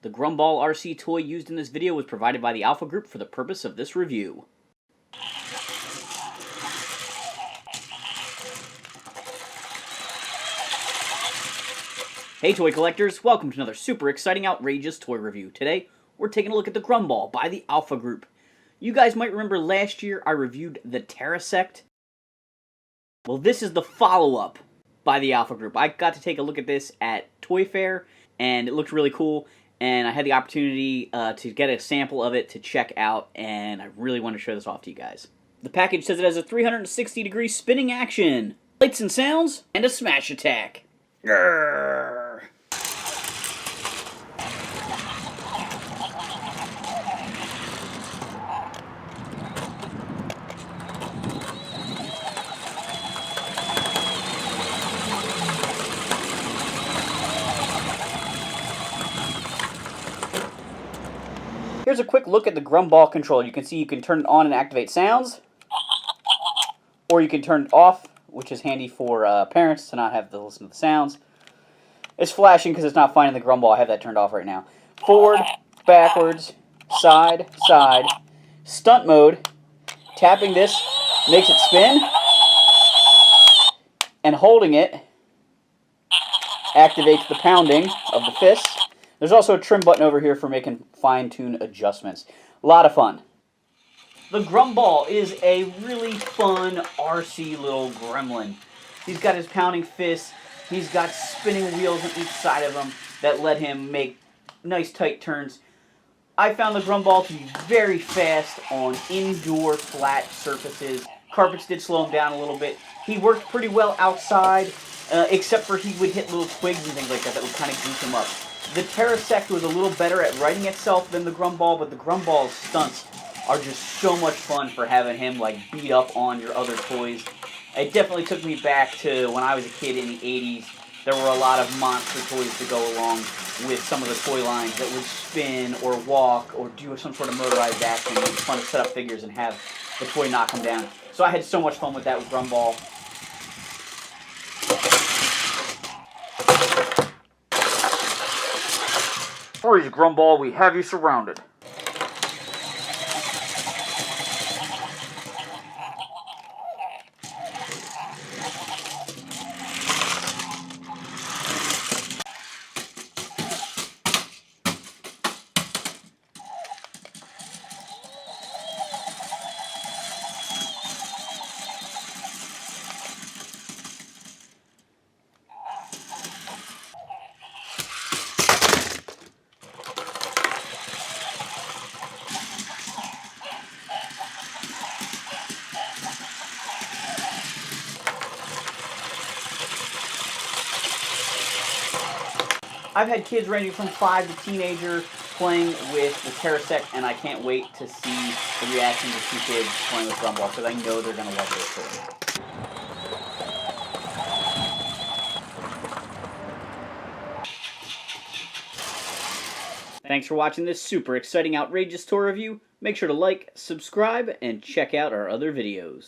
The Grrrumball RC toy used in this video was provided by the Alpha Group for the purpose of this review. Hey toy collectors, welcome to another super exciting, outrageous toy review. Today, we're taking a look at the Grrrumball by the Alpha Group. You guys might remember last year I reviewed the Terrasect. Well, this is the follow-up by the Alpha Group. I got to take a look at this at Toy Fair, and it looked really cool, and I had the opportunity to get a sample of it to check out, and I really want to show this off to you guys. The package says it has a 360-degree spinning action, lights and sounds, and a smash attack. Grrr. Here's a quick look at the Grrrumball control. You can see you can turn it on and activate sounds, or you can turn it off, which is handy for parents to not have to listen to the sounds. It's flashing because it's not finding the Grrrumball. I have that turned off right now. Forward, backwards, side, side, stunt mode. Tapping this makes it spin, and holding it activates the pounding of the fists. There's also a trim button over here for making fine-tune adjustments. A lot of fun. The Grrrumball is a really fun RC little gremlin. He's got his pounding fists. He's got spinning wheels on each side of him that let him make nice tight turns. I found the Grrrumball to be very fast on indoor flat surfaces. Carpets did slow him down a little bit. He worked pretty well outside, except for he would hit little twigs and things like that would kind of goof him up. The Terrasect was a little better at righting itself than the Grrrumball, but the Grrrumball's stunts are just so much fun for having him like beat up on your other toys. It definitely took me back to when I was a kid in the 80s. There were a lot of monster toys to go along with some of the toy lines that would spin or walk or do some sort of motorized action. It was fun to set up figures and have the toy knock them down. So I had so much fun with that with Grrrumball. Freeze, Grrrumball, we have you surrounded. I've had kids ranging from 5 to teenager playing with the Terrasect, and I can't wait to see the reactions of 2 kids playing with Grrrumball, because I know they're going to love this toy. Thanks for watching this super exciting, outrageous toy review. Make sure to like, subscribe, and check out our other videos.